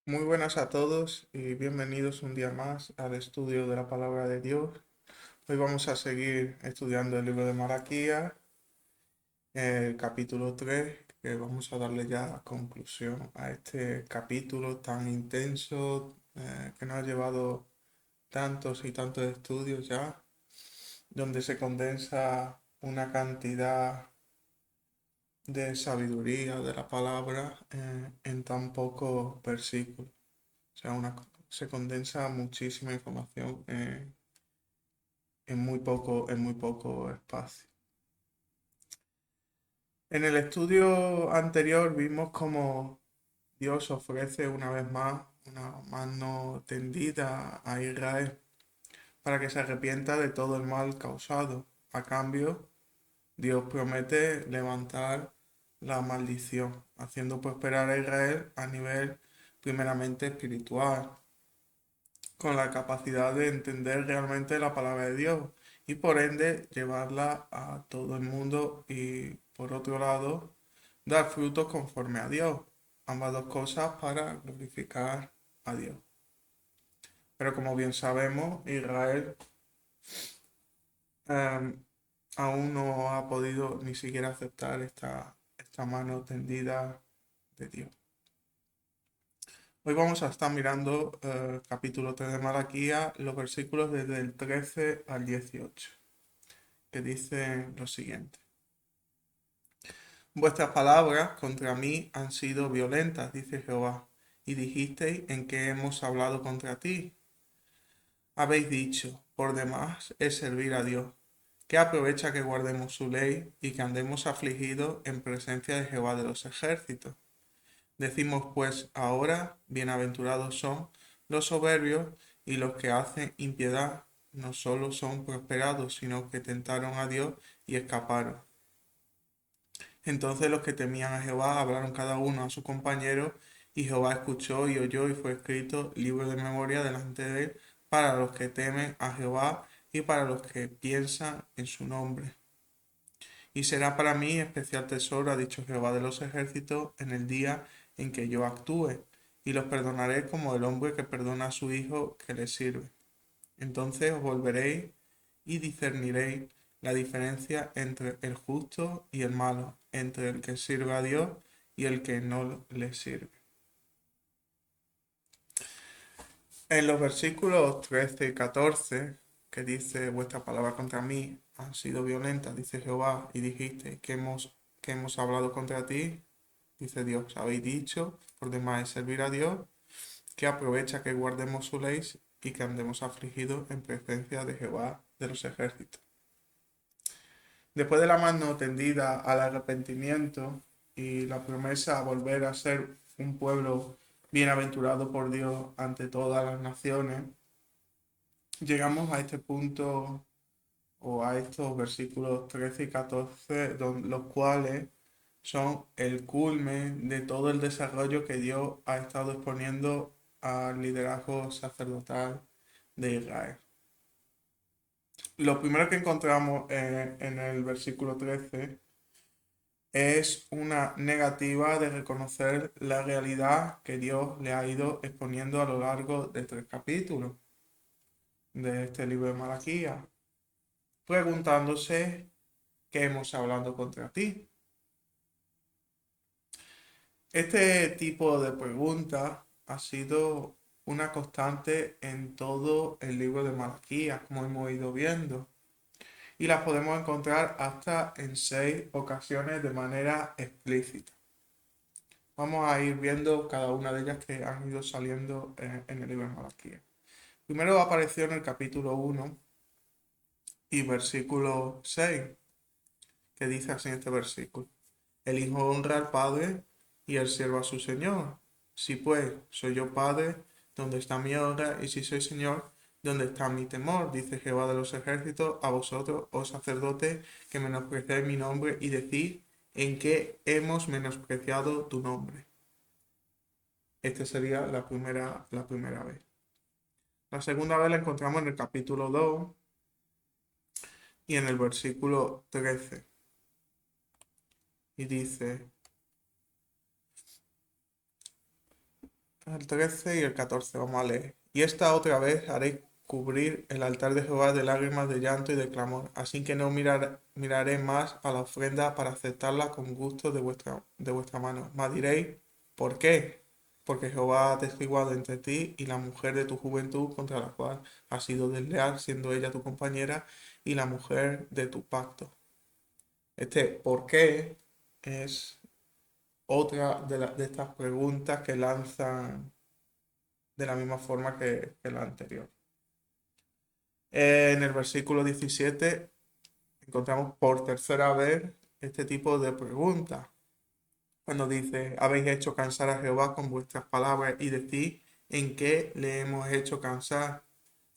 Muy buenas a todos y bienvenidos un día más al estudio de la palabra de Dios. Hoy vamos a seguir estudiando el libro de Malaquías, el capítulo 3, que vamos a darle ya conclusión a este capítulo tan intenso que nos ha llevado tantos y tantos estudios ya, donde se condensa una cantidad de sabiduría de la palabra en tan pocos versículos. O sea, se condensa muchísima información en muy poco espacio. En el estudio anterior vimos cómo Dios ofrece una vez más una mano tendida a Israel para que se arrepienta de todo el mal causado. A cambio, Dios promete levantar la maldición, haciendo prosperar a Israel a nivel primeramente espiritual, con la capacidad de entender realmente la palabra de Dios y por ende llevarla a todo el mundo y por otro lado dar frutos conforme a Dios. Ambas dos cosas para glorificar a Dios. Pero como bien sabemos, Israel eh, aún no ha podido ni siquiera aceptar esta mano tendida de Dios. Hoy vamos a estar mirando capítulo 3 de Malaquía, los versículos desde el 13 al 18, que dicen lo siguiente. Vuestras palabras contra mí han sido violentas, dice Jehová, y dijisteis en qué hemos hablado contra ti. Habéis dicho, por demás es servir a Dios, que aprovecha que guardemos su ley y que andemos afligidos en presencia de Jehová de los ejércitos. Decimos pues ahora, bienaventurados son los soberbios y los que hacen impiedad, no solo son prosperados, sino que tentaron a Dios y escaparon. Entonces los que temían a Jehová hablaron cada uno a su compañero, y Jehová escuchó y oyó, y fue escrito libro de memoria delante de él para los que temen a Jehová y para los que piensan en su nombre. Y será para mí especial tesoro, ha dicho Jehová de los ejércitos, en el día en que yo actúe, y los perdonaré como el hombre que perdona a su hijo que le sirve. Entonces os volveréis y discerniréis la diferencia entre el justo y el malo, entre el que sirve a Dios y el que no le sirve. En los versículos 13 y 14, que dice, vuestra palabra contra mí han sido violentas, dice Jehová, y dijiste que hemos hablado contra ti, dice Dios, habéis dicho, por demás es servir a Dios, que aprovecha que guardemos su ley y que andemos afligidos en presencia de Jehová de los ejércitos. Después de la mano tendida al arrepentimiento y la promesa a volver a ser un pueblo bienaventurado por Dios ante todas las naciones, llegamos a este punto o a estos versículos 13 y 14, los cuales son el culmen de todo el desarrollo que Dios ha estado exponiendo al liderazgo sacerdotal de Israel. Lo primero que encontramos en el versículo 13 es una negativa de reconocer la realidad que Dios le ha ido exponiendo a lo largo de 3 capítulos de este libro de Malaquías, preguntándose qué hemos hablado contra ti. Este tipo de pregunta ha sido una constante en todo el libro de Malaquías, como hemos ido viendo, y las podemos encontrar hasta en 6 ocasiones de manera explícita. Vamos a ir viendo cada una de ellas que han ido saliendo en el libro de Malaquías. Primero apareció en el capítulo 1 y versículo 6, que dice así en este versículo. El hijo honra al padre y el siervo a su señor. Si pues soy yo padre, ¿dónde está mi honra? Y si soy señor, ¿dónde está mi temor? Dice Jehová de los ejércitos, a vosotros, oh sacerdotes, que menospreciáis mi nombre y decís en qué hemos menospreciado tu nombre. Esta sería la primera vez. La segunda vez la encontramos en el capítulo 2 y en el versículo 13. Y dice, el 13 y el 14, vamos a leer. Y esta otra vez haréis cubrir el altar de Jehová de lágrimas, de llanto y de clamor, así que no miraré más a la ofrenda para aceptarla con gusto de vuestra mano. Mas diréis, ¿por qué? Porque Jehová ha testiguado entre ti y la mujer de tu juventud contra la cual has sido desleal, siendo ella tu compañera y la mujer de tu pacto. Este ¿por qué? Es otra de estas preguntas que lanzan de la misma forma que la anterior. En el versículo 17 encontramos por tercera vez este tipo de preguntas. Cuando dice, habéis hecho cansar a Jehová con vuestras palabras y decís, ¿en qué le hemos hecho cansar?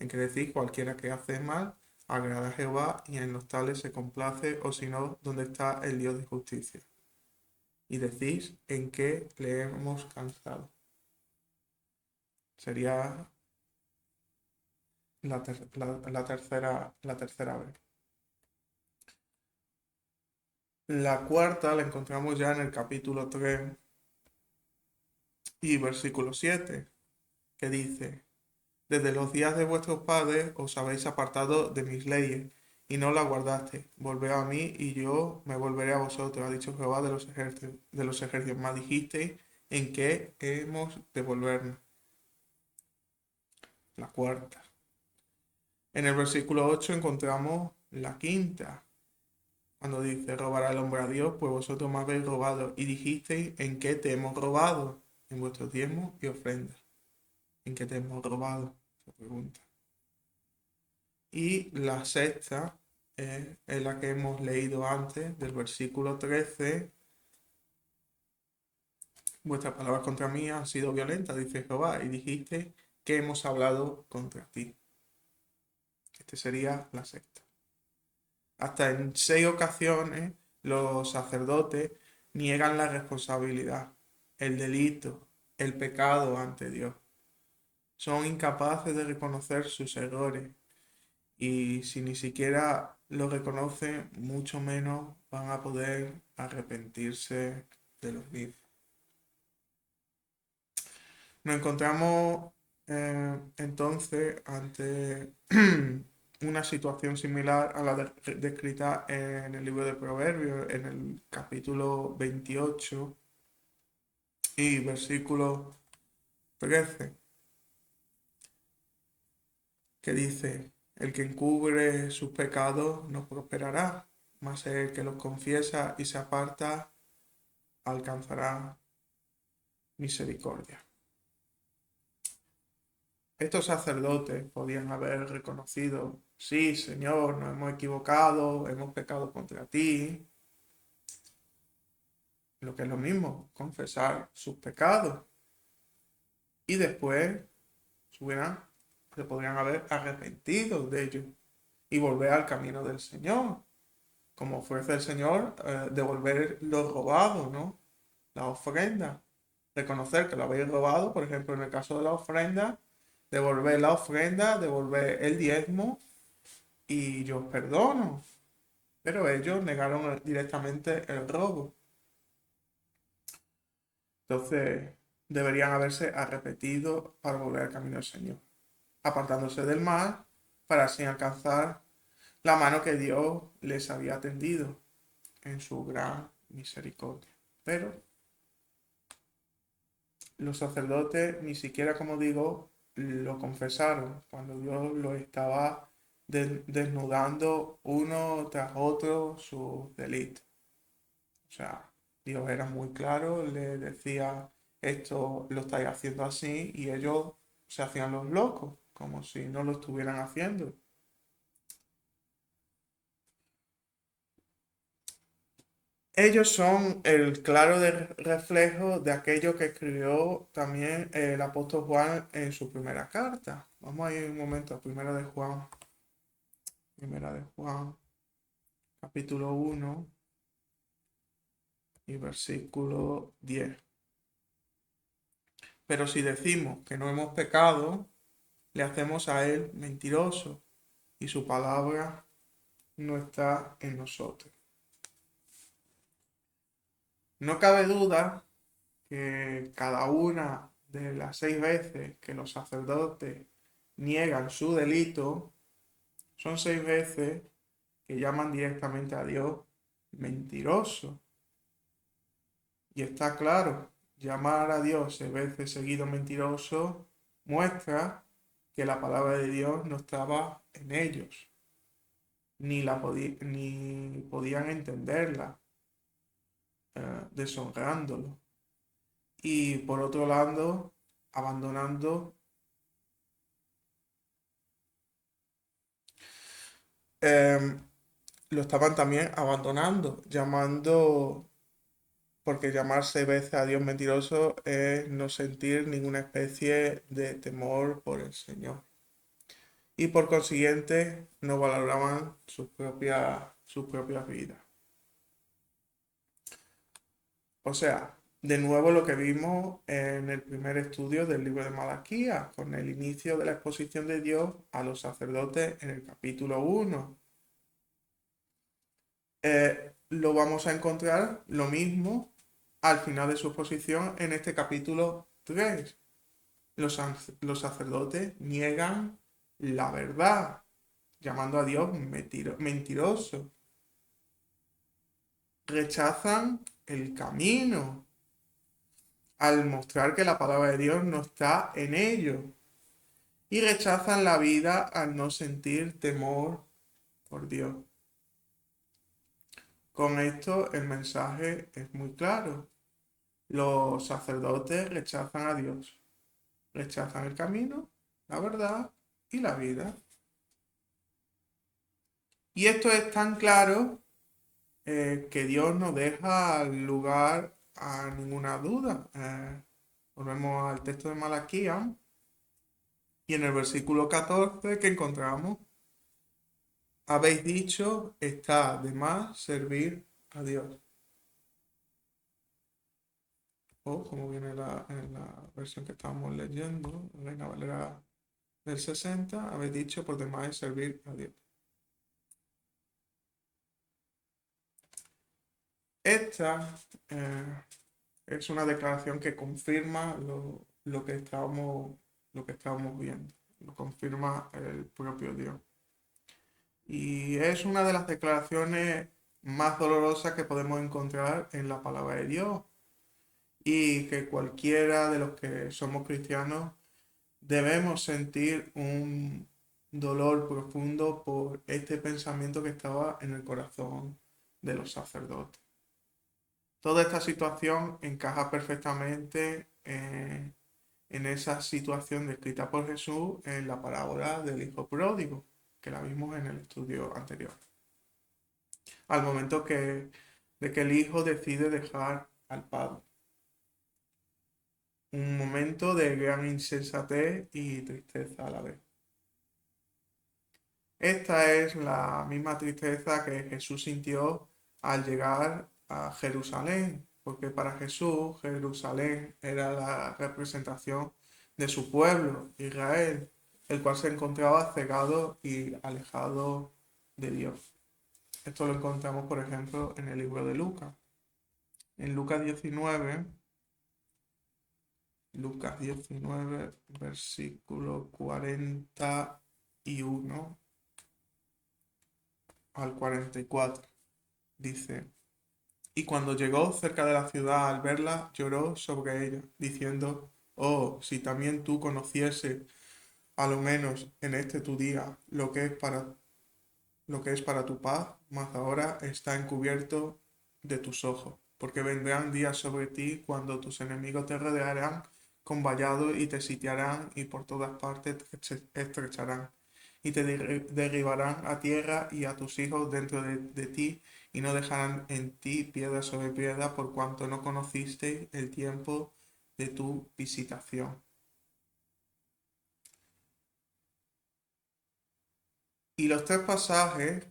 En que decís, cualquiera que hace mal, agrada a Jehová y en los tales se complace, o si no, ¿dónde está el Dios de justicia? Y decís, ¿en qué le hemos cansado? Sería la tercera vez. La cuarta la encontramos ya en el capítulo 3 y versículo 7, que dice, desde los días de vuestros padres os habéis apartado de mis leyes y no las guardaste. Volved a mí y yo me volveré a vosotros, ha dicho Jehová de los ejércitos. Más dijisteis, ¿en qué hemos de volvernos? La cuarta. En el versículo 8 encontramos la quinta, cuando dice, robará el hombre a Dios, pues vosotros me habéis robado. Y dijisteis, ¿en qué te hemos robado? En vuestros diezmos y ofrendas. ¿En qué te hemos robado? Se pregunta. Y la sexta es la que hemos leído antes, del versículo 13. Vuestras palabras contra mí han sido violentas, dice Jehová, y dijiste que hemos hablado contra ti. Este sería la sexta. Hasta en 6 ocasiones los sacerdotes niegan la responsabilidad, el delito, el pecado ante Dios. Son incapaces de reconocer sus errores y si ni siquiera lo reconocen, mucho menos van a poder arrepentirse de los mismos. Nos encontramos entonces ante una situación similar a la descrita en el libro de Proverbios, en el capítulo 28 y versículo 13, que dice, el que encubre sus pecados no prosperará, mas el que los confiesa y se aparta alcanzará misericordia. Estos sacerdotes podían haber reconocido, sí, Señor, nos hemos equivocado, hemos pecado contra ti, lo que es lo mismo, confesar sus pecados. Y después se podrían haber arrepentido de ellos y volver al camino del Señor, como ofrece el Señor, devolver lo robado, ¿no? La ofrenda. Reconocer que lo habéis robado, por ejemplo, en el caso de la ofrenda, devolver la ofrenda, devolver el diezmo y yo os perdono. Pero ellos negaron directamente el robo. Entonces, deberían haberse arrepentido para volver al camino del Señor, apartándose del mal para así alcanzar la mano que Dios les había tendido en su gran misericordia. Pero los sacerdotes ni siquiera, como digo, lo confesaron cuando Dios los estaba desnudando uno tras otro sus delitos. O sea, Dios era muy claro, le decía, esto lo estáis haciendo así, y ellos se hacían los locos, como si no lo estuvieran haciendo. Ellos son el claro reflejo de aquello que escribió también el apóstol Juan en su primera carta. Vamos a ir un momento a Primera de Juan, capítulo 1 y versículo 10. Pero si decimos que no hemos pecado, le hacemos a él mentiroso y su palabra no está en nosotros. No cabe duda que cada una de las 6 veces que los sacerdotes niegan su delito, son 6 veces que llaman directamente a Dios mentiroso. Y está claro, llamar a Dios 6 veces seguido mentiroso muestra que la palabra de Dios no estaba en ellos, ni podían entenderla, deshonrándolo. Y por otro lado, abandonando, em, lo estaban también abandonando, llamando, porque llamar 6 veces a Dios mentiroso es no sentir ninguna especie de temor por el Señor. Y por consiguiente no valoraban sus propias vidas. O sea, de nuevo lo que vimos en el primer estudio del libro de Malaquías, con el inicio de la exposición de Dios a los sacerdotes en el capítulo 1. Lo vamos a encontrar lo mismo al final de su exposición en este capítulo 3. Los sacerdotes niegan la verdad, llamando a Dios mentiroso. Rechazan el camino al mostrar que la palabra de Dios no está en ellos. Y rechazan la vida al no sentir temor por Dios. Con esto el mensaje es muy claro. Los sacerdotes rechazan a Dios, rechazan el camino, la verdad y la vida. Y esto es tan claro que Dios no deja lugar a ninguna duda. Volvemos al texto de Malaquías y en el versículo 14 que encontramos, habéis dicho, está de más servir a Dios. O como viene en la versión que estamos leyendo, Reina Valera del 60, habéis dicho, por demás es servir a Dios. Esta es una declaración que confirma lo que estábamos viendo, lo confirma el propio Dios. Y es una de las declaraciones más dolorosas que podemos encontrar en la palabra de Dios y que cualquiera de los que somos cristianos debemos sentir un dolor profundo por este pensamiento que estaba en el corazón de los sacerdotes. Toda esta situación encaja perfectamente en esa situación descrita por Jesús en la parábola del hijo pródigo, que la vimos en el estudio anterior. Al momento de que el hijo decide dejar al padre. Un momento de gran insensatez y tristeza a la vez. Esta es la misma tristeza que Jesús sintió al llegar a Jerusalén, porque para Jesús Jerusalén era la representación de su pueblo, Israel, el cual se encontraba cegado y alejado de Dios. Esto lo encontramos, por ejemplo, en el libro de Lucas. En Lucas 19, versículo 41 al 44, dice: Y cuando llegó cerca de la ciudad al verla, lloró sobre ella, diciendo: Oh, si también tú conocieses, a lo menos en este tu día, lo que es para tu paz, mas ahora está encubierto de tus ojos, porque vendrán días sobre ti cuando tus enemigos te rodearán con vallado y te sitiarán y por todas partes te estrecharán y te derribarán a tierra y a tus hijos dentro de ti y no dejarán en ti piedra sobre piedra por cuanto no conociste el tiempo de tu visitación. Y los 3 pasajes,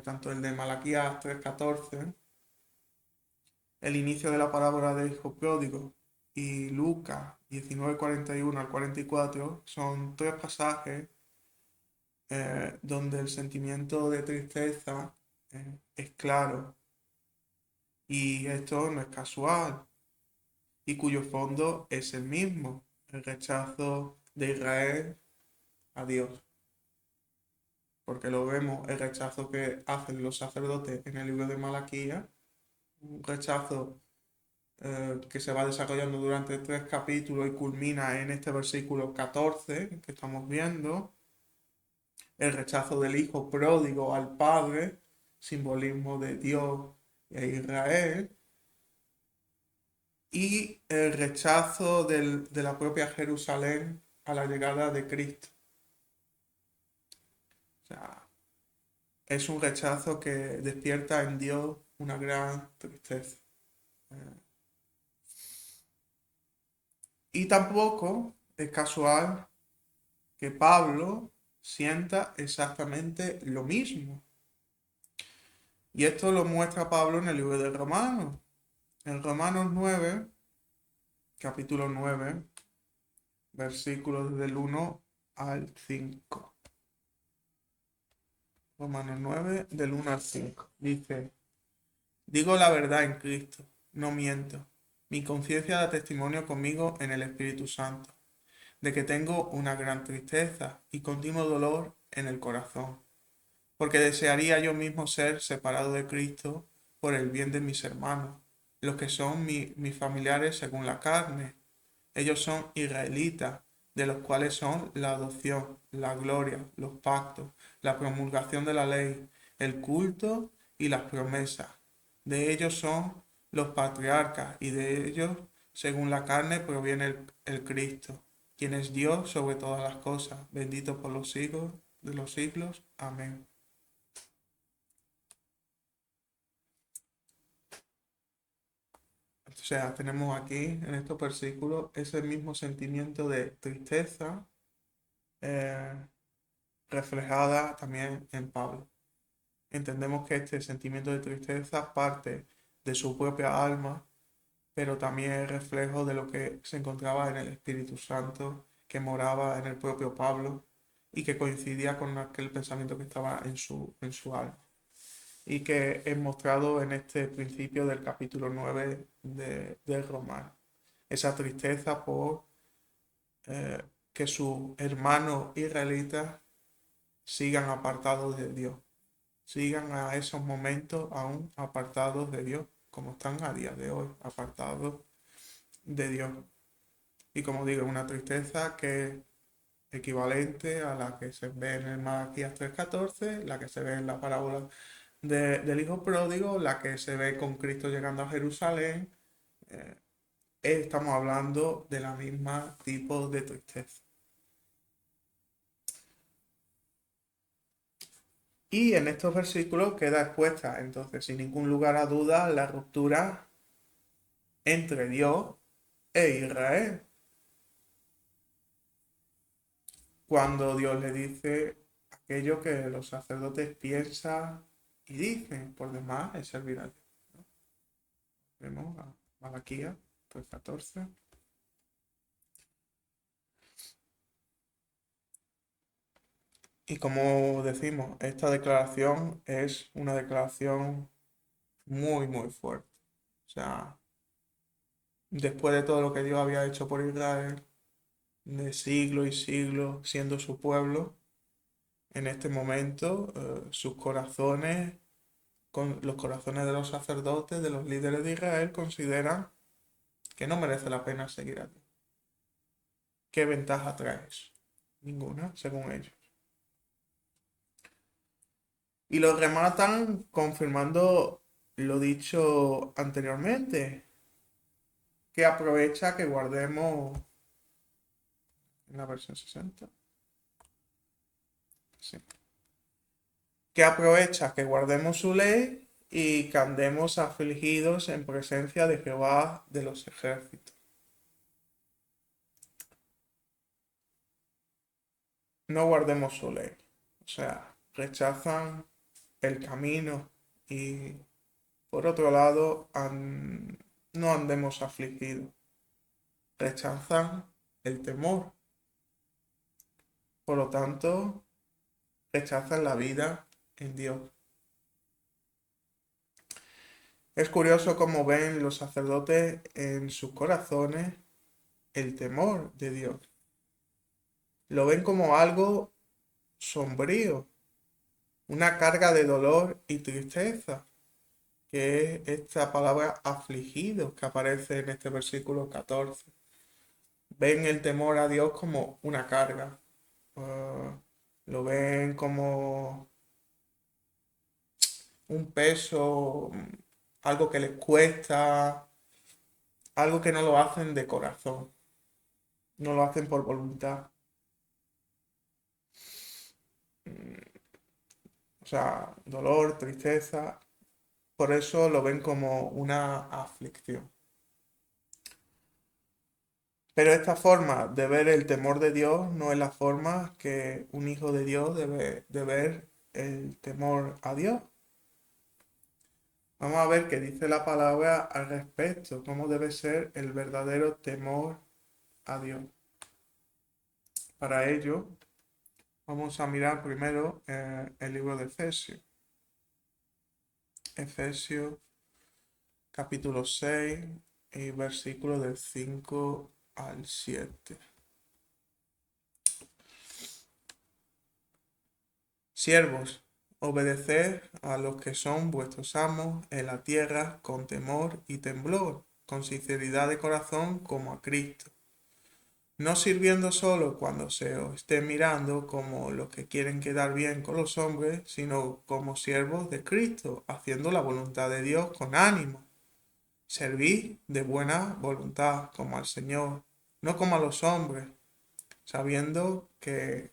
tanto el de Malaquías 3:14, el inicio de la parábola del hijo pródigo y Lucas 19:41 al 44, son 3 pasajes donde el sentimiento de tristeza es claro. Y esto no es casual. y cuyo fondo es el mismo, el rechazo de Israel a Dios. Porque lo vemos, el rechazo que hacen los sacerdotes en el libro de Malaquías, un rechazo que se va desarrollando durante 3 capítulos y culmina en este versículo 14 que estamos viendo, el rechazo del hijo pródigo al padre, simbolismo de Dios e Israel, y el rechazo de la propia Jerusalén a la llegada de Cristo. O sea, es un rechazo que despierta en Dios una gran tristeza. Y tampoco es casual que Pablo sienta exactamente lo mismo. Y esto lo muestra Pablo en el libro de Romanos. En Romanos 9, capítulo 9, versículos del 1 al 5. Romanos 9, del 1 al 5. Dice, digo la verdad en Cristo, no miento. Mi conciencia da testimonio conmigo en el Espíritu Santo, de que tengo una gran tristeza y continuo dolor en el corazón, porque desearía yo mismo ser separado de Cristo por el bien de mis hermanos, los que son mis familiares según la carne. Ellos son israelitas, de los cuales son la adopción, la gloria, los pactos, la promulgación de la ley, el culto y las promesas. De ellos son los patriarcas y de ellos, según la carne, proviene el Cristo, quien es Dios sobre todas las cosas, bendito por los siglos de los siglos. Amén. O sea, tenemos aquí en estos versículos ese mismo sentimiento de tristeza eh, reflejada también en Pablo. Entendemos que este sentimiento de tristeza parte de su propia alma, pero también es reflejo de lo que se encontraba en el Espíritu Santo que moraba en el propio Pablo y que coincidía con aquel pensamiento que estaba en su alma y que es mostrado en este principio del capítulo 9 de Romano. Esa tristeza por que sus hermanos israelitas sigan apartados de Dios, sigan a esos momentos aún apartados de Dios, como están a día de hoy, apartados de Dios. Y como digo, una tristeza que es equivalente a la que se ve en el Malaquías 3:14, la que se ve en la parábola del hijo pródigo, la que se ve con Cristo llegando a Jerusalén. eh, Estamos hablando de la misma tipo de tristeza. Y en estos versículos queda expuesta, entonces, sin ningún lugar a duda, la ruptura entre Dios e Israel. Cuando Dios le dice aquello que los sacerdotes piensan y dicen, por demás, es servir a Dios. Vemos a Malaquías 3:14. Y como decimos, esta declaración es una declaración muy, muy fuerte. O sea, después de todo lo que Dios había hecho por Israel, de siglos y siglos siendo su pueblo, en este momento sus corazones, con los corazones de los sacerdotes, de los líderes de Israel, consideran que no merece la pena seguir a Dios. ¿Qué ventaja trae eso? Ninguna, según ellos. Y lo rematan confirmando lo dicho anteriormente, que aprovecha que guardemos en la versión 60. Sí. Que aprovecha que guardemos su ley y que andemos afligidos en presencia de Jehová de los ejércitos. No guardemos su ley. O sea, rechazan el camino y por otro lado no andemos afligidos. Rechazan el temor. Por lo tanto, rechazan la vida en Dios. Es curioso cómo ven los sacerdotes en sus corazones el temor de Dios. Lo ven como algo sombrío, una carga de dolor y tristeza, que es esta palabra afligido que aparece en este versículo 14. Ven el temor a Dios como una carga. ah, lo ven como un peso, algo que les cuesta, algo que no lo hacen de corazón, no lo hacen por voluntad. O sea, dolor, tristeza, por eso lo ven como una aflicción. Pero esta forma de ver el temor de Dios no es la forma que un hijo de Dios debe de ver el temor a Dios. Vamos a ver qué dice la palabra al respecto, cómo debe ser el verdadero temor a Dios. Para ello, vamos a mirar primero el libro de Efesios. Efesios capítulo 6 y versículos del 5 al 7. Siervos, obedeced a los que son vuestros amos en la tierra con temor y temblor, con sinceridad de corazón como a Cristo, no sirviendo solo cuando se os esté mirando como los que quieren quedar bien con los hombres, sino como siervos de Cristo, haciendo la voluntad de Dios con ánimo. Servid de buena voluntad como al Señor, no como a los hombres, sabiendo que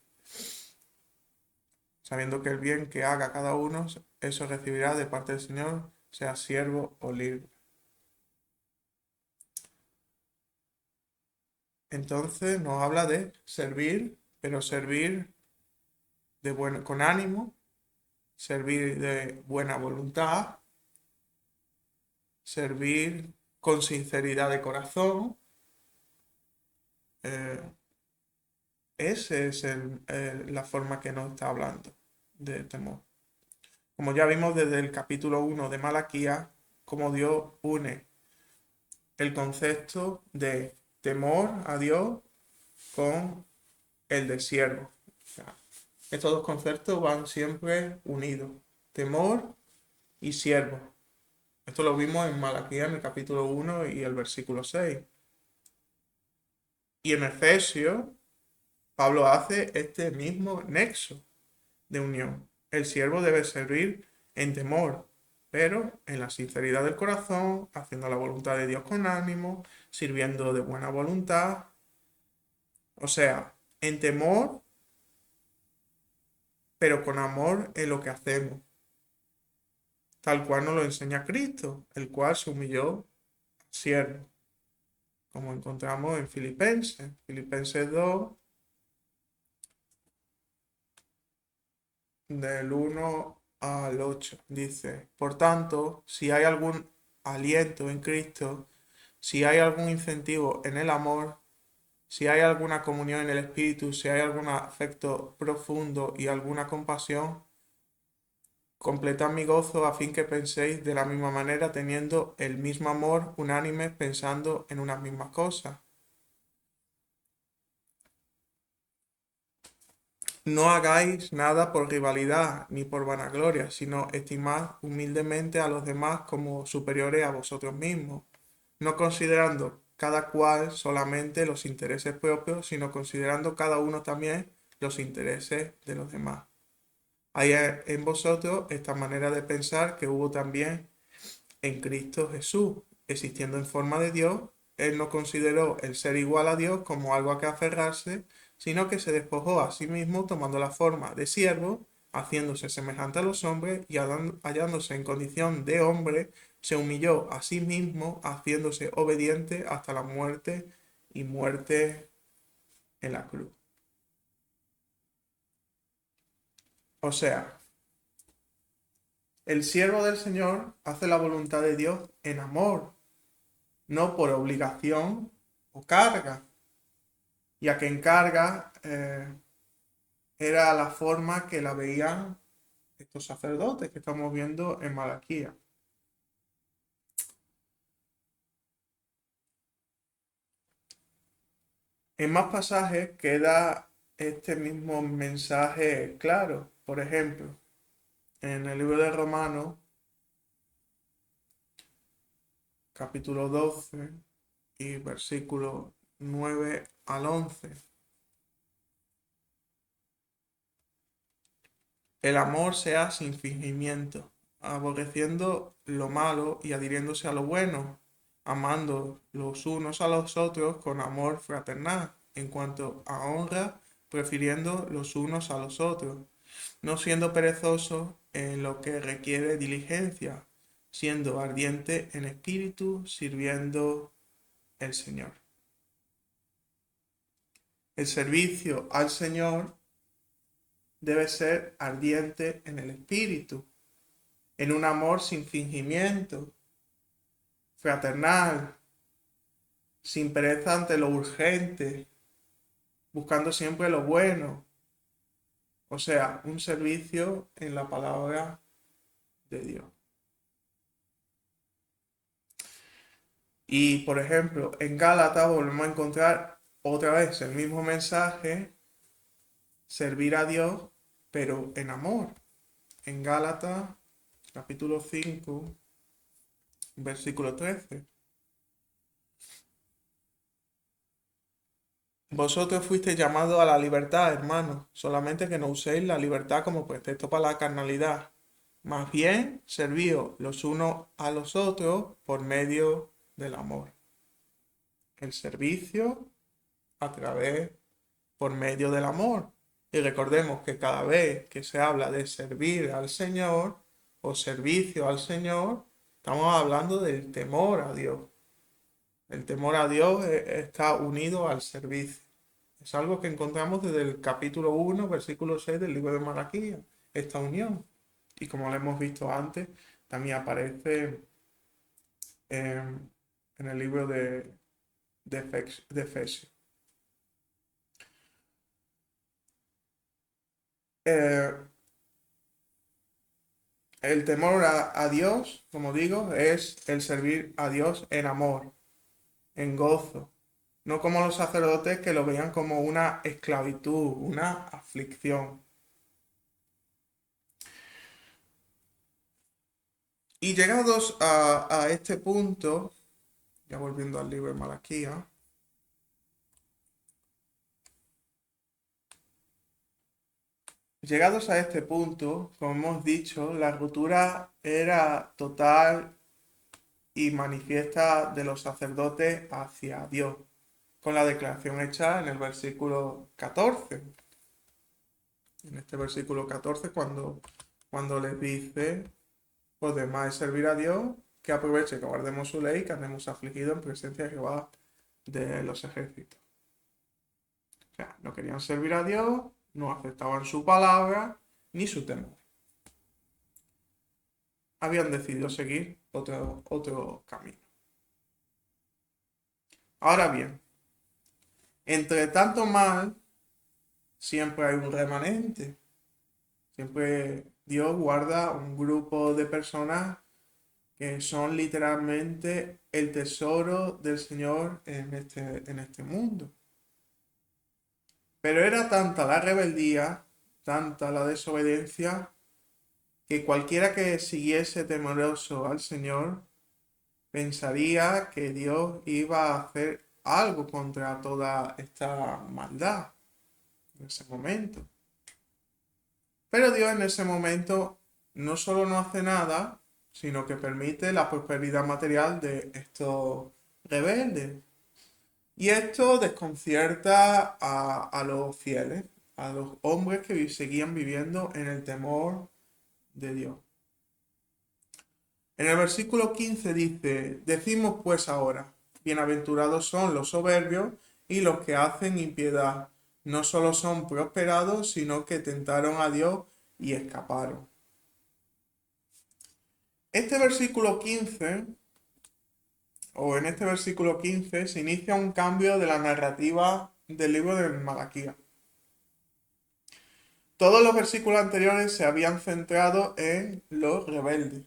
el bien que haga cada uno, eso recibirá de parte del Señor, sea siervo o libre. Entonces nos habla de servir, pero servir con ánimo, servir de buena voluntad, servir con sinceridad de corazón. eh, Esa es la forma que nos está hablando de temor. Como ya vimos desde el capítulo 1 de Malaquía, cómo Dios une el concepto de temor a Dios con el de siervo. O sea, estos dos conceptos van siempre unidos, temor y siervo. Esto lo vimos en Malaquía en el capítulo 1 y el versículo 6. Y en Efesios, Pablo hace este mismo nexo de unión. El siervo debe servir en temor, pero en la sinceridad del corazón, haciendo la voluntad de Dios con ánimo, sirviendo de buena voluntad. O sea, en temor, pero con amor en lo que hacemos, tal cual nos lo enseña Cristo, el cual se humilló siervo, como encontramos en Filipenses 2, del 1 al 8. Dice, por tanto, si hay algún aliento en Cristo, si hay algún incentivo en el amor, si hay alguna comunión en el Espíritu, si hay algún afecto profundo y alguna compasión, completad mi gozo a fin que penséis de la misma manera, teniendo el mismo amor, unánime, pensando en unas mismas cosas. No hagáis nada por rivalidad ni por vanagloria, sino estimad humildemente a los demás como superiores a vosotros mismos, no considerando cada cual solamente los intereses propios, sino considerando cada uno también los intereses de los demás. Hay en vosotros esta manera de pensar que hubo también en Cristo Jesús, existiendo en forma de Dios. Él no consideró el ser igual a Dios como algo a que aferrarse, sino que se despojó a sí mismo tomando la forma de siervo, haciéndose semejante a los hombres y hallándose en condición de hombre, se humilló a sí mismo, haciéndose obediente hasta la muerte y muerte en la cruz. O sea, el siervo del Señor hace la voluntad de Dios en amor, no por obligación o carga, ya que en carga era la forma que la veían estos sacerdotes que estamos viendo en Malaquía. En más pasajes queda este mismo mensaje claro. Por ejemplo, en el libro de Romanos, capítulo 12 y versículo 9 al 11. El amor sea sin fingimiento, aborreciendo lo malo y adhiriéndose a lo bueno, amando los unos a los otros con amor fraternal, en cuanto a honra, prefiriendo los unos a los otros, no siendo perezosos en lo que requiere diligencia, siendo ardiente en espíritu, sirviendo el Señor. El servicio al Señor debe ser ardiente en el espíritu, en un amor sin fingimiento, fraternal, sin pereza ante lo urgente, buscando siempre lo bueno. O sea, un servicio en la palabra de Dios. Y por ejemplo, en Gálatas volvemos a encontrar otra vez el mismo mensaje, servir a Dios, pero en amor. En Gálatas, capítulo 5, versículo 13. Vosotros fuisteis llamados a la libertad, hermanos, solamente que no uséis la libertad como pretexto para la carnalidad. Más bien, servíos los unos a los otros por medio del amor. El servicio a través, por medio del amor. Y recordemos que cada vez que se habla de servir al Señor o servicio al Señor, estamos hablando del temor a Dios. El temor a Dios está unido al servicio. Es algo que encontramos desde el capítulo 1, versículo 6 del libro de Malaquías, esta unión. Y como lo hemos visto antes, también aparece en el libro de Efesios. Eh, el temor a Dios, como digo, es el servir a Dios en amor, en gozo. No como los sacerdotes que lo veían como una esclavitud, una aflicción. Y llegados a este punto, ya volviendo al libro de Malaquías, llegados a este punto, como hemos dicho, la ruptura era total y manifiesta de los sacerdotes hacia Dios, con la declaración hecha en el versículo 14. En este versículo 14, cuando les dice, pues demás es servir a Dios, que aproveche que guardemos su ley, que andemos afligidos en presencia de Jehová de los ejércitos. O sea, no querían servir a Dios, no aceptaban su palabra ni su temor. Habían decidido seguir otro camino. Ahora bien, entre tanto mal, siempre hay un remanente. Siempre Dios guarda un grupo de personas que son literalmente el tesoro del Señor en este mundo. Pero era tanta la rebeldía, tanta la desobediencia, que cualquiera que siguiese temeroso al Señor pensaría que Dios iba a hacer algo contra toda esta maldad en ese momento. Pero Dios en ese momento no solo no hace nada, sino que permite la prosperidad material de estos rebeldes. Y esto desconcierta a los fieles, a los hombres que seguían viviendo en el temor de Dios. En el versículo 15 dice, decimos pues ahora, bienaventurados son los soberbios y los que hacen impiedad. No solo son prosperados, sino que tentaron a Dios y escaparon. Este versículo 15, o en este versículo 15, se inicia un cambio de la narrativa del libro de Malaquías. Todos los versículos anteriores se habían centrado en los rebeldes,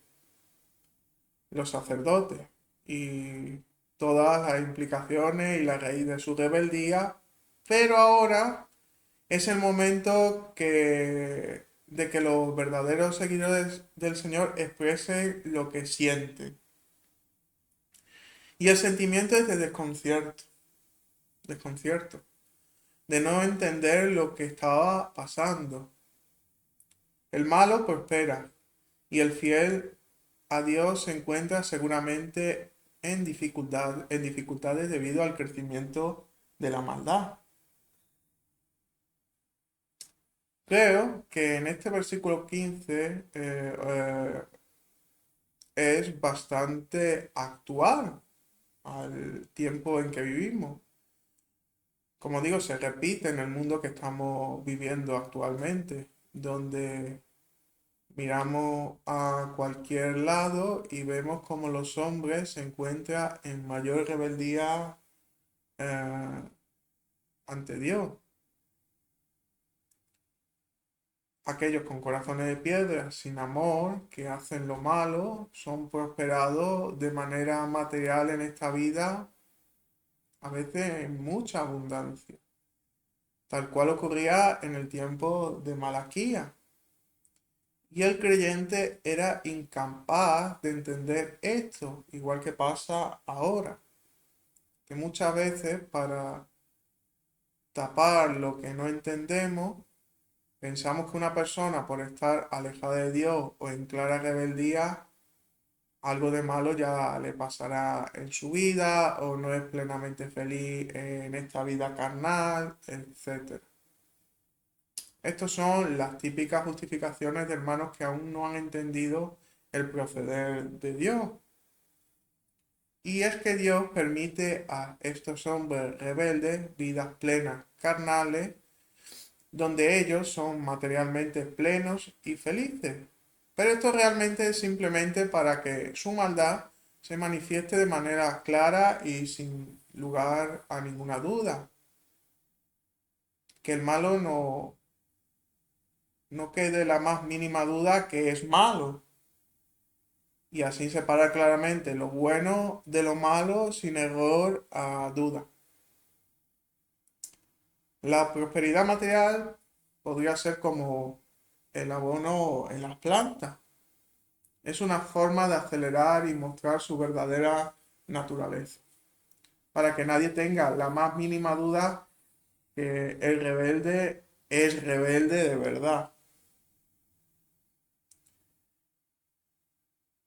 los sacerdotes, y todas las implicaciones y la raíz de su rebeldía Pero ahora es el momento de que los verdaderos seguidores del Señor expresen lo que sienten. Y el sentimiento es de desconcierto, de no entender lo que estaba pasando. El malo prospera y el fiel a Dios se encuentra seguramente en dificultades debido al crecimiento de la maldad. Creo que en este versículo 15 es bastante actual al tiempo en que vivimos. Como digo, se repite en el mundo que estamos viviendo actualmente, donde miramos a cualquier lado y vemos como los hombres se encuentran en mayor rebeldía eh, ante Dios. Aquellos con corazones de piedra, sin amor, que hacen lo malo, son prosperados de manera material en esta vida, a veces en mucha abundancia, tal cual ocurría en el tiempo de Malaquía. Y el creyente era incapaz de entender esto, igual que pasa ahora, que muchas veces para tapar lo que no entendemos, pensamos que una persona por estar alejada de Dios o en clara rebeldía, algo de malo ya le pasará en su vida o no es plenamente feliz en esta vida carnal, etc. Estas son las típicas justificaciones de hermanos que aún no han entendido el proceder de Dios. Y es que Dios permite a estos hombres rebeldes vidas plenas carnales, donde ellos son materialmente plenos y felices. Pero esto realmente es simplemente para que su maldad se manifieste de manera clara y sin lugar a ninguna duda. Que el malo no quede la más mínima duda que es malo. Y así separa claramente lo bueno de lo malo sin error a duda. La prosperidad material podría ser como el abono en las plantas. Es una forma de acelerar y mostrar su verdadera naturaleza, para que nadie tenga la más mínima duda que el rebelde es rebelde de verdad.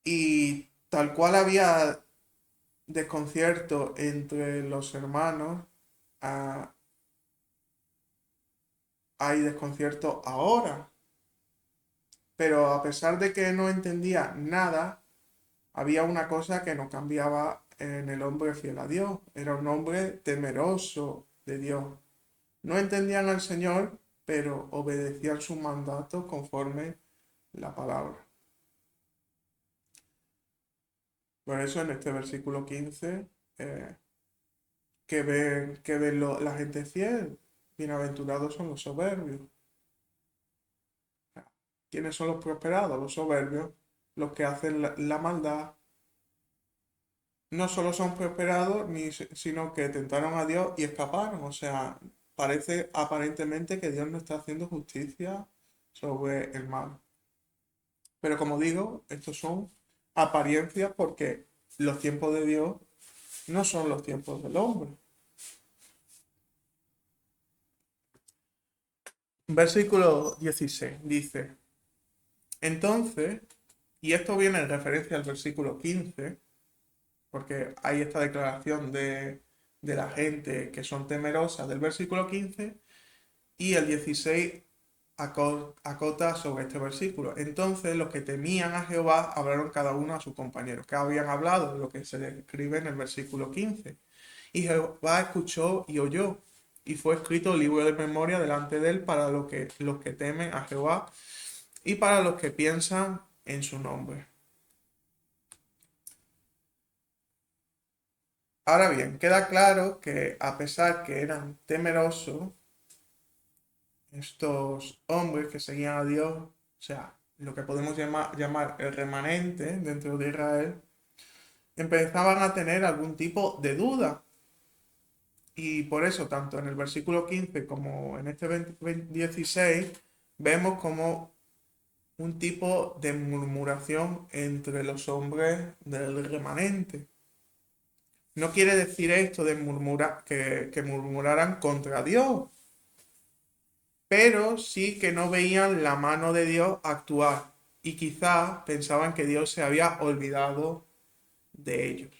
Y tal cual había desconcierto entre los hermanos, ah, hay desconcierto ahora. Pero a pesar de que no entendía nada, había una cosa que no cambiaba en el hombre fiel a Dios. Era un hombre temeroso de Dios. No entendían al Señor, pero obedecían su mandato conforme la palabra. Por eso en este versículo 15, eh, la gente fiel. Bienaventurados son los soberbios. ¿Quiénes son los prosperados? Los soberbios, los que hacen la maldad. No solo son prosperados, sino que tentaron a Dios y escaparon. O sea, parece aparentemente que Dios no está haciendo justicia sobre el mal. Pero como digo, estos son apariencias porque los tiempos de Dios no son los tiempos del hombre. Versículo 16 dice, entonces, y esto viene en referencia al versículo 15, porque hay esta declaración de la gente que son temerosas del versículo 15, y el 16 acota sobre este versículo. Entonces los que temían a Jehová hablaron cada uno a su compañero, que habían hablado de lo que se describe en el versículo 15. Y Jehová escuchó y oyó, y fue escrito el libro de memoria delante de él para los que temen a Jehová y para los que piensan en su nombre. Ahora bien, queda claro que a pesar que eran temerosos, estos hombres que seguían a Dios, o sea, lo que podemos llamar el remanente dentro de Israel, empezaban a tener algún tipo de duda. Y por eso, tanto en el versículo 15 como en este 16, vemos como un tipo de murmuración entre los hombres del remanente. No quiere decir esto de murmurar, que murmuraran contra Dios, pero sí que no veían la mano de Dios actuar y quizás pensaban que Dios se había olvidado de ellos.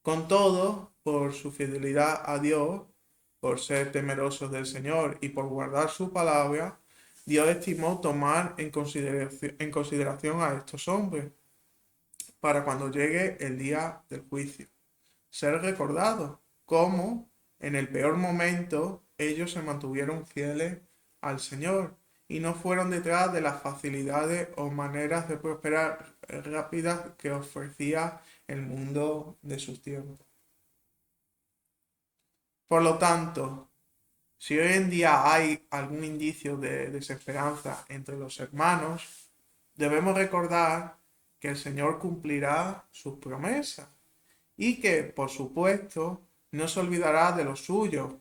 Con todo, por su fidelidad a Dios, por ser temerosos del Señor y por guardar su palabra, Dios estimó tomar en consideración a estos hombres para cuando llegue el día del juicio. Ser recordados cómo en el peor momento ellos se mantuvieron fieles al Señor y no fueron detrás de las facilidades o maneras de prosperar rápidas que ofrecía el mundo de sus tiempos. Por lo tanto, si hoy en día hay algún indicio de desesperanza entre los hermanos, debemos recordar que el Señor cumplirá sus promesas y que, por supuesto, no se olvidará de los suyos.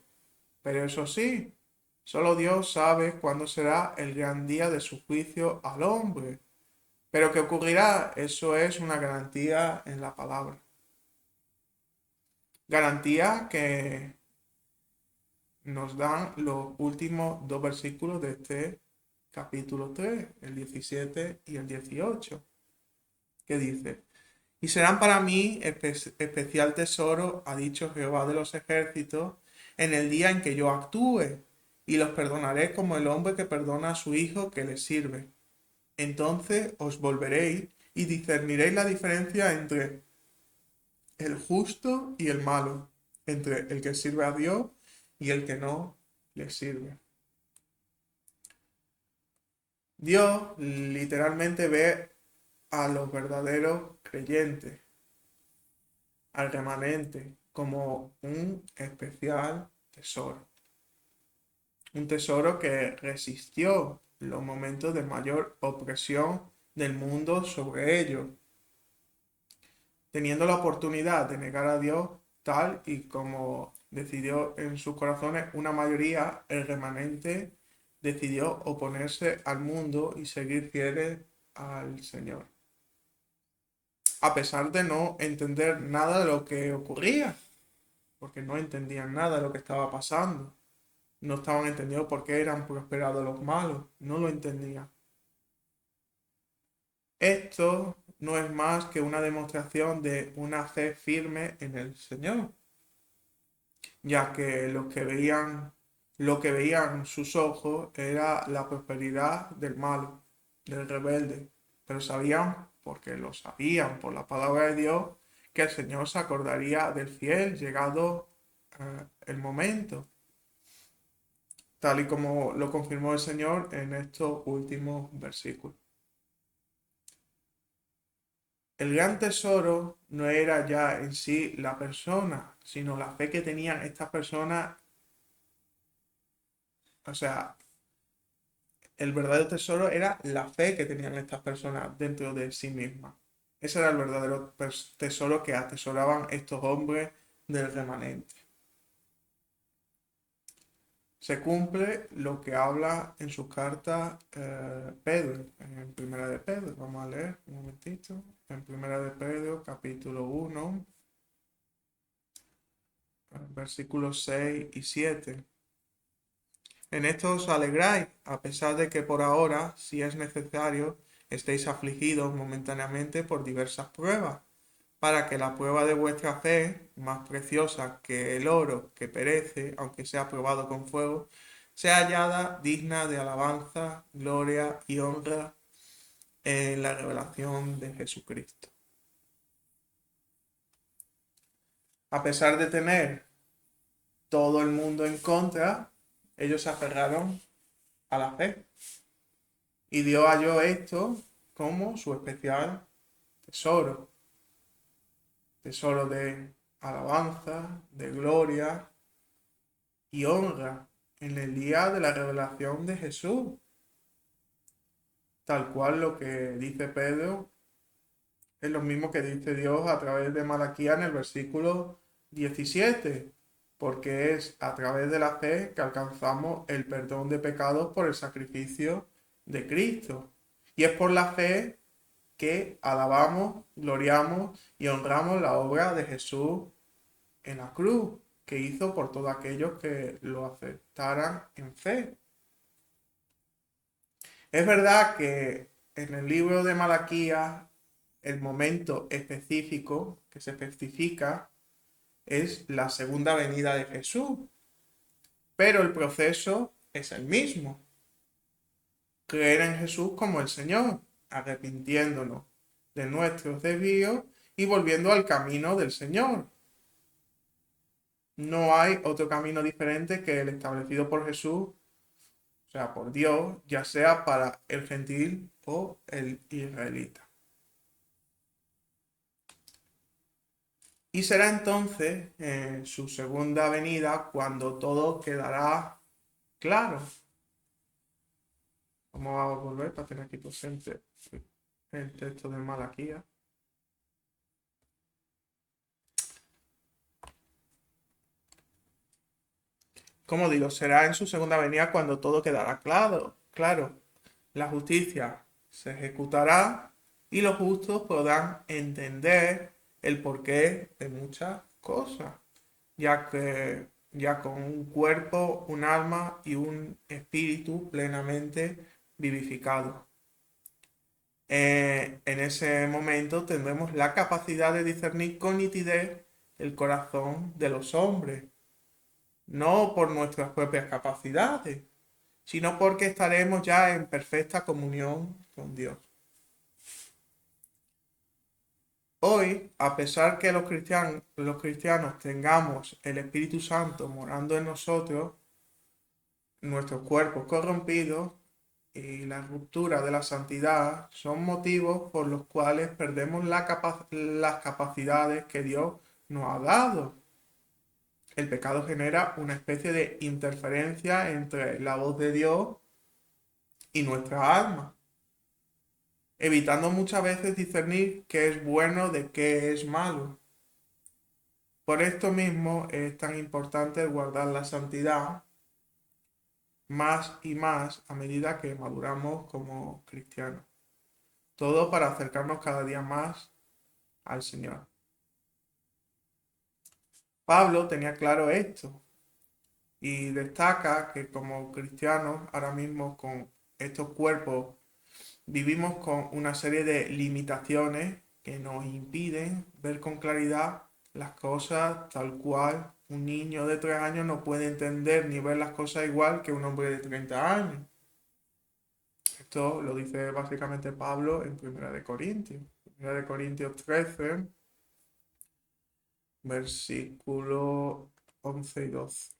Pero eso sí, solo Dios sabe cuándo será el gran día de su juicio al hombre. Pero ¿qué ocurrirá? Eso es una garantía en la palabra. Garantía que nos dan los últimos dos versículos de este capítulo 3, el 17 y el 18, que dice: y serán para mí especial tesoro, ha dicho Jehová de los ejércitos, en el día en que yo actúe, y los perdonaré como el hombre que perdona a su hijo que le sirve. Entonces os volveréis y discerniréis la diferencia entre el justo y el malo, entre el que sirve a Dios y el que no le sirve. Dios literalmente ve a los verdaderos creyentes, al remanente, como un especial tesoro. Un tesoro que resistió los momentos de mayor opresión del mundo sobre ellos, teniendo la oportunidad de negar a Dios tal y como decidió en sus corazones una mayoría. El remanente decidió oponerse al mundo y seguir fieles al Señor, a pesar de no entender nada de lo que ocurría, porque no entendían nada de lo que estaba pasando. No estaban entendiendo por qué eran prosperados los malos. No lo entendían. Esto no es más que una demostración de una fe firme en el Señor, ya que lo que veían sus ojos era la prosperidad del malo, del rebelde, pero sabían, porque lo sabían por la palabra de Dios, que el Señor se acordaría del fiel llegado el momento, tal y como lo confirmó el Señor en estos últimos versículos. El gran tesoro no era ya en sí la persona, sino la fe que tenían estas personas. O sea, el verdadero tesoro era la fe que tenían estas personas dentro de sí mismas. Ese era el verdadero tesoro que atesoraban estos hombres del remanente. Se cumple lo que habla en su carta Pedro, en Primera de Pedro. Vamos a leer un momentito. En Primera de Pedro, capítulo 1, versículos 6 y 7. En esto os alegráis, a pesar de que por ahora, si es necesario, estéis afligidos momentáneamente por diversas pruebas, para que la prueba de vuestra fe, más preciosa que el oro que perece, aunque sea probado con fuego, sea hallada digna de alabanza, gloria y honra en la revelación de Jesucristo. A pesar de tener todo el mundo en contra, ellos se aferraron a la fe. Y Dios halló esto como su especial tesoro. Tesoro de alabanza, de gloria y honra en el día de la revelación de Jesús. Tal cual lo que dice Pedro es lo mismo que dice Dios a través de Malaquías en el versículo 17. porque es a través de la fe que alcanzamos el perdón de pecados por el sacrificio de Cristo. Y es por la fe que alabamos, gloriamos y honramos la obra de Jesús en la cruz, que hizo por todos aquellos que lo aceptaran en fe. Es verdad que en el libro de Malaquías el momento específico que se especifica es la segunda venida de Jesús, pero el proceso es el mismo. Creer en Jesús como el Señor, arrepintiéndonos de nuestros desvíos y volviendo al camino del Señor. No hay otro camino diferente que el establecido por Jesús, o sea, por Dios, ya sea para el gentil o el israelita. Y será entonces su segunda venida cuando todo quedará claro. Vamos a volver para tener aquí presente el texto de Malaquías. Como digo, será en su segunda venida cuando todo quedará claro. Claro, la justicia se ejecutará y los justos podrán entender el porqué de muchas cosas, ya que ya con un cuerpo, un alma y un espíritu plenamente vivificados. En ese momento tendremos la capacidad de discernir con nitidez el corazón de los hombres, no por nuestras propias capacidades, sino porque estaremos ya en perfecta comunión con Dios. Hoy, a pesar que los cristianos tengamos el Espíritu Santo morando en nosotros, nuestros cuerpos corrompidos y la ruptura de la santidad son motivos por los cuales perdemos las capacidades que Dios nos ha dado. El pecado genera una especie de interferencia entre la voz de Dios y nuestra alma, evitando muchas veces discernir qué es bueno de qué es malo. Por esto mismo es tan importante guardar la santidad más y más a medida que maduramos como cristianos. Todo para acercarnos cada día más al Señor. Pablo tenía claro esto y destaca que como cristianos ahora mismo con estos cuerpos vivimos con una serie de limitaciones que nos impiden ver con claridad las cosas tal cual un niño de 3 años no puede entender ni ver las cosas igual que un hombre de 30 años. Esto lo dice básicamente Pablo en 1 Corintios. 1 Corintios 13, versículo 11 y 12.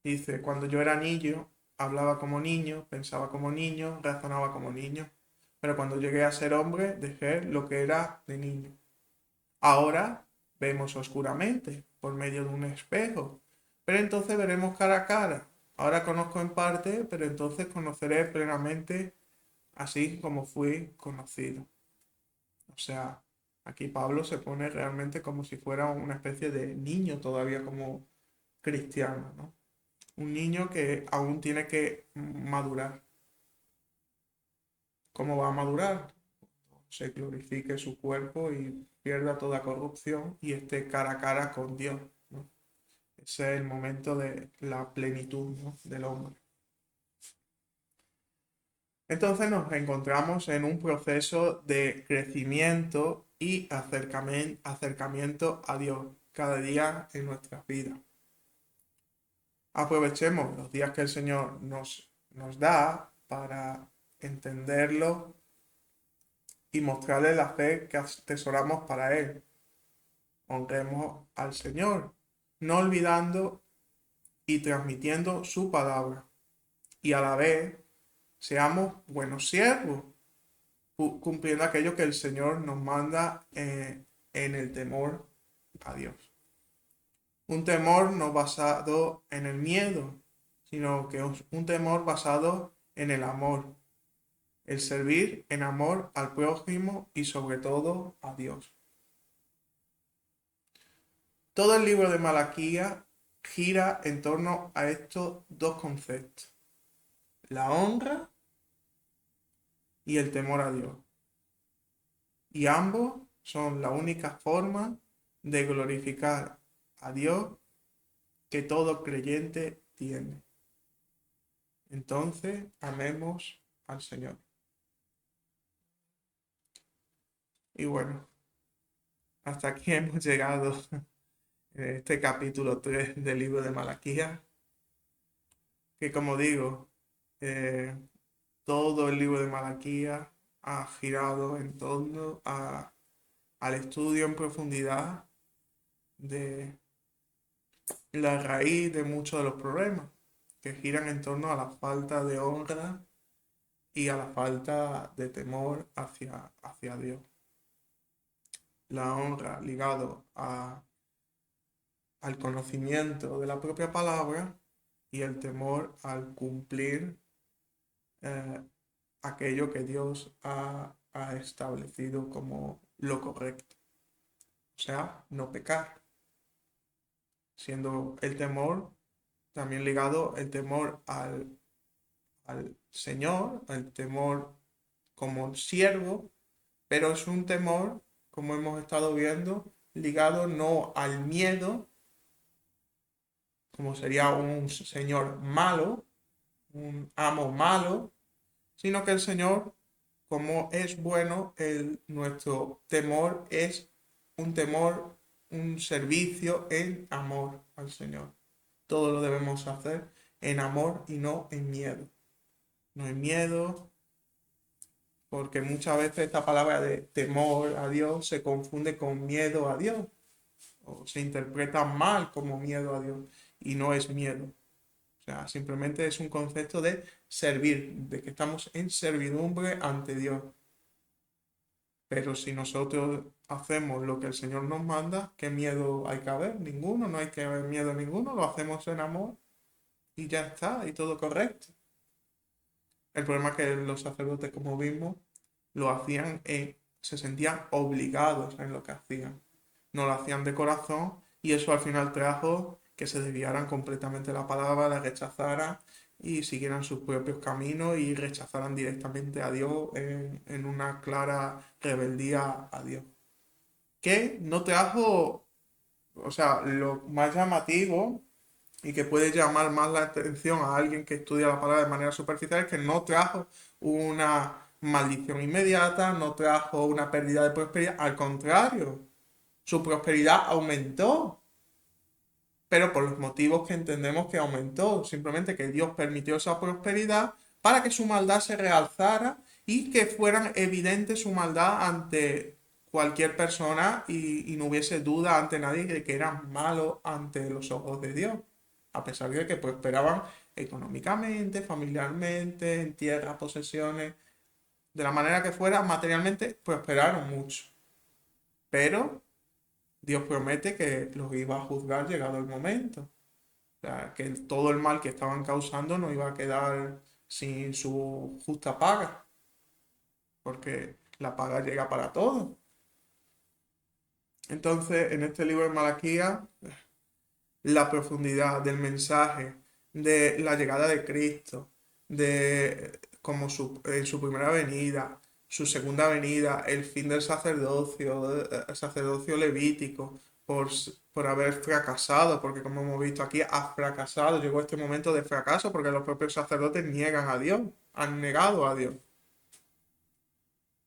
Dice, cuando yo era niño, hablaba como niño, pensaba como niño, razonaba como niño. Pero cuando llegué a ser hombre, dejé lo que era de niño. Ahora vemos oscuramente, por medio de un espejo. Pero entonces veremos cara a cara. Ahora conozco en parte, pero entonces conoceré plenamente, así como fui conocido. O sea, aquí Pablo se pone realmente como si fuera una especie de niño todavía como cristiano, ¿no? Un niño que aún tiene que madurar. ¿Cómo va a madurar? Se glorifique su cuerpo y pierda toda corrupción y esté cara a cara con Dios, ¿no? Ese es el momento de la plenitud, ¿no?, del hombre. Entonces nos encontramos en un proceso de crecimiento y acercamiento a Dios cada día en nuestras vidas. Aprovechemos los días que el Señor nos da para entenderlo y mostrarle la fe que atesoramos para Él. Honremos al Señor, no olvidando y transmitiendo su palabra. Y a la vez seamos buenos siervos, cumpliendo aquello que el Señor nos manda en el temor a Dios. Un temor no basado en el miedo, sino que es un temor basado en el amor. El servir en amor al prójimo y sobre todo a Dios. Todo el libro de Malaquías gira en torno a estos dos conceptos: la honra y el temor a Dios. Y ambos son la única forma de glorificar a Dios que todo creyente tiene. Entonces, amemos al Señor. Y bueno, hasta aquí hemos llegado en este capítulo 3 del libro de Malaquías, que como digo, eh, todo el libro de Malaquías ha girado en torno al estudio en profundidad de la raíz de muchos de los problemas, que giran en torno a la falta de honra y a la falta de temor hacia Dios. La honra ligado al conocimiento de la propia palabra y el temor al cumplir eh, aquello que Dios ha establecido como lo correcto. O sea, no pecar. Siendo el temor también ligado el temor al Señor, el temor como siervo, pero es un temor, como hemos estado viendo, ligado no al miedo, como sería un señor malo, un amo malo, sino que el Señor, como es bueno, nuestro temor es un temor, un servicio en amor al Señor. Todo lo debemos hacer en amor y no en miedo. No en miedo, porque muchas veces esta palabra de temor a Dios se confunde con miedo a Dios, o se interpreta mal como miedo a Dios, y no es miedo. O sea, simplemente es un concepto de servir, de que estamos en servidumbre ante Dios. Pero si nosotros hacemos lo que el Señor nos manda, ¿qué miedo hay que haber? Ninguno, no hay que haber miedo ninguno, lo hacemos en amor y ya está, y todo correcto. El problema es que los sacerdotes, como vimos, lo hacían, se sentían obligados en lo que hacían. No lo hacían de corazón y eso al final trajo que se desviaran completamente de la palabra, la rechazaran y siguieran sus propios caminos y rechazaran directamente a Dios en una clara rebeldía a Dios. Que no trajo, o sea, lo más llamativo y que puede llamar más la atención a alguien que estudia la palabra de manera superficial es que no trajo una maldición inmediata, no trajo una pérdida de prosperidad, al contrario, su prosperidad aumentó, pero por los motivos que entendemos que aumentó, simplemente que Dios permitió esa prosperidad para que su maldad se realzara y que fueran evidente su maldad ante cualquier persona y no hubiese duda ante nadie de que eran malos ante los ojos de Dios, a pesar de que prosperaban económicamente, familiarmente, en tierras, posesiones, de la manera que fuera, materialmente prosperaron mucho. Pero Dios promete que los iba a juzgar llegado el momento. O sea, que todo el mal que estaban causando no iba a quedar sin su justa paga, porque la paga llega para todos. Entonces, en este libro de Malaquías, la profundidad del mensaje, de la llegada de Cristo, de como su primera venida, su segunda venida, el fin del sacerdocio, el sacerdocio levítico, por haber fracasado, porque como hemos visto aquí, ha fracasado, llegó este momento de fracaso porque los propios sacerdotes niegan a Dios, han negado a Dios.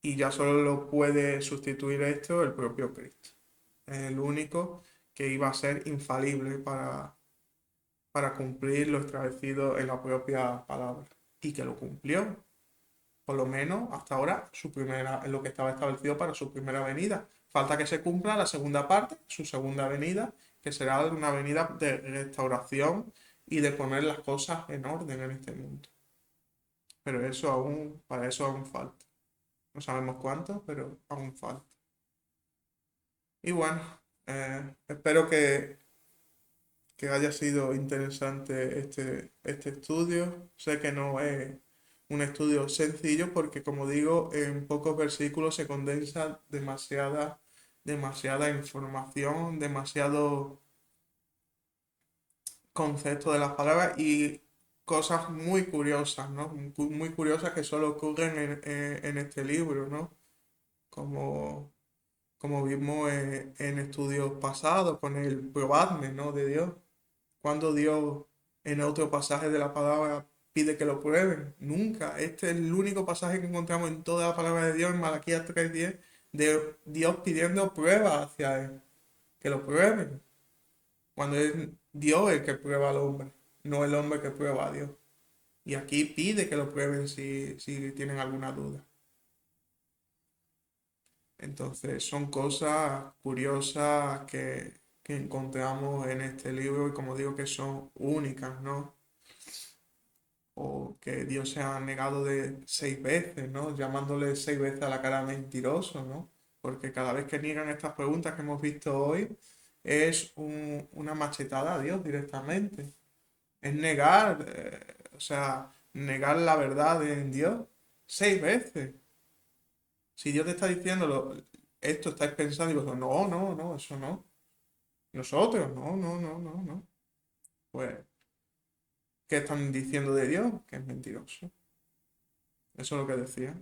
Y ya solo lo puede sustituir esto el propio Cristo. Es el único que iba a ser infalible para cumplir lo establecido en la propia palabra. Y que lo cumplió, por lo menos hasta ahora, lo que estaba establecido para su primera venida. Falta que se cumpla la segunda parte, su segunda venida, que será una venida de restauración y de poner las cosas en orden en este mundo. Pero para eso aún falta. No sabemos cuánto, pero aún falta. Y bueno, espero que haya sido interesante este estudio. Sé que no es un estudio sencillo porque, como digo, en pocos versículos se condensa demasiada información, demasiado conceptos de las palabras y cosas muy curiosas, ¿no? Muy curiosas que solo ocurren en este libro, ¿no? Como, como vimos en estudios pasados con el probadme, ¿no? De Dios. Cuando Dios en otro pasaje de la palabra pide que lo prueben. Nunca. Este es el único pasaje que encontramos en toda la palabra de Dios, en Malaquías 3:10, de Dios pidiendo pruebas hacia Él. Que lo prueben. Cuando es Dios el que prueba al hombre, no el hombre que prueba a Dios. Y aquí pide que lo prueben si tienen alguna duda. Entonces son cosas curiosas que encontramos en este libro y como digo que son únicas, ¿no? O que Dios se ha negado de 6 veces, ¿no? Llamándole 6 veces a la cara mentiroso, ¿no? Porque cada vez que niegan estas preguntas que hemos visto hoy, es una machetada a Dios directamente. Es negar, o sea, negar la verdad en Dios 6 veces. Si Dios te está diciendo esto estáis pensando y vosotros, no, no, no, eso no. Nosotros, no, no, no, no, no. Pues, ¿qué están diciendo de Dios? Que es mentiroso. Eso es lo que decía.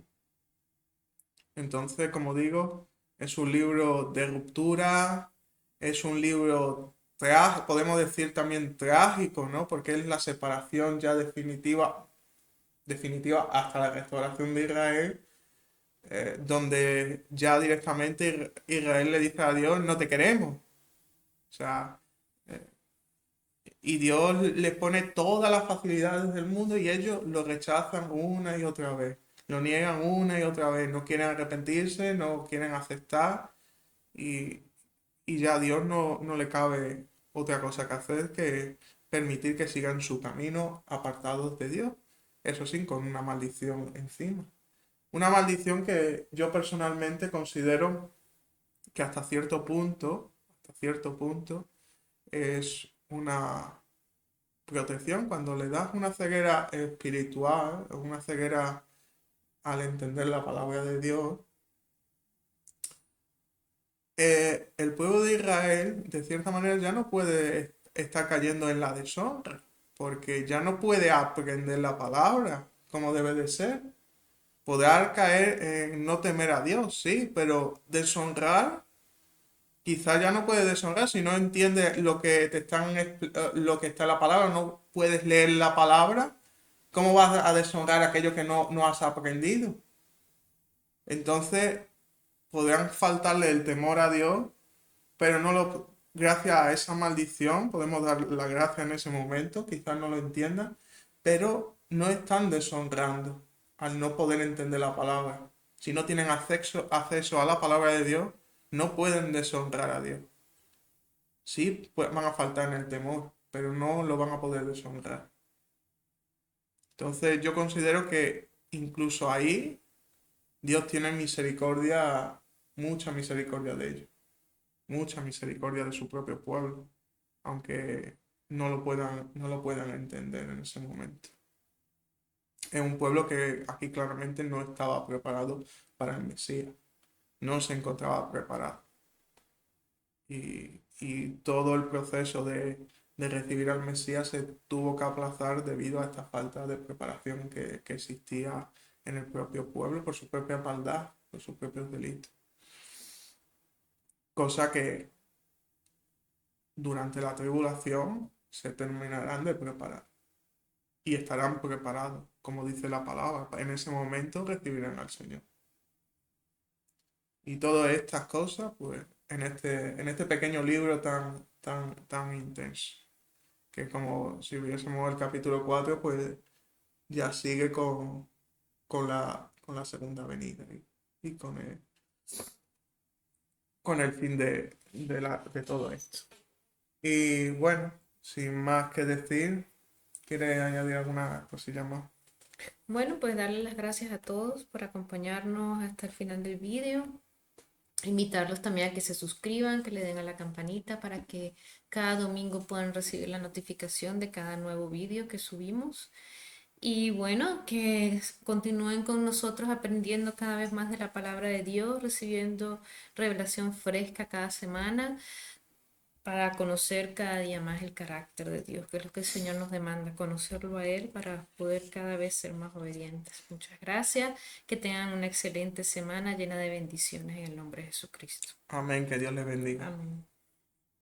Entonces, como digo, es un libro de ruptura, es un libro, podemos decir también trágico, ¿no? Porque es la separación ya definitiva hasta la restauración de Israel, donde ya directamente Israel le dice a Dios, no te queremos. O sea, eh, y Dios les pone todas las facilidades del mundo y ellos lo rechazan una y otra vez. Lo niegan una y otra vez. No quieren arrepentirse, no quieren aceptar y, y ya a Dios no le cabe otra cosa que hacer que permitir que sigan su camino apartados de Dios. Eso sí, con una maldición encima. Una maldición que yo personalmente considero que hasta cierto punto, es una protección. Cuando le das una ceguera espiritual, una ceguera al entender la palabra de Dios, el pueblo de Israel, de cierta manera, ya no puede estar cayendo en la deshonra, porque ya no puede aprender la palabra como debe de ser. Podrá caer en no temer a Dios, sí, pero deshonrar, quizás ya no puedes deshonrar si no entiendes lo que está en la palabra, no puedes leer la palabra. ¿Cómo vas a deshonrar aquello que no has aprendido? Entonces, podrán faltarle el temor a Dios, pero gracias a esa maldición, podemos dar la gracia en ese momento, quizás no lo entiendan, pero no están deshonrando al no poder entender la palabra. Si no tienen acceso a la palabra de Dios, no pueden deshonrar a Dios. Sí, pues van a faltar en el temor, pero no lo van a poder deshonrar. Entonces, yo considero que incluso ahí Dios tiene misericordia, mucha misericordia de ellos, mucha misericordia de su propio pueblo, aunque no lo puedan entender en ese momento. Es un pueblo que aquí claramente no estaba preparado para el Mesías, no se encontraba preparado. Y todo el proceso de recibir al Mesías se tuvo que aplazar debido a esta falta de preparación que existía en el propio pueblo por su propia maldad, por sus propios delitos. Cosa que durante la tribulación se terminarán de preparar y estarán preparados, como dice la palabra. En ese momento recibirán al Señor. Y todas estas cosas, pues, en este pequeño libro tan, tan, tan intenso, que como si viésemos el capítulo 4 pues ya sigue con la segunda venida y con el fin de todo esto. Y bueno, sin más que decir, ¿quieres añadir alguna cosilla más? Bueno, pues darle las gracias a todos por acompañarnos hasta el final del vídeo. Invitarlos también a que se suscriban, que le den a la campanita para que cada domingo puedan recibir la notificación de cada nuevo vídeo que subimos. Y bueno, que continúen con nosotros aprendiendo cada vez más de la palabra de Dios, recibiendo revelación fresca cada semana para conocer cada día más el carácter de Dios, que es lo que el Señor nos demanda, conocerlo a Él para poder cada vez ser más obedientes. Muchas gracias, que tengan una excelente semana llena de bendiciones en el nombre de Jesucristo. Amén, que Dios les bendiga. Amén.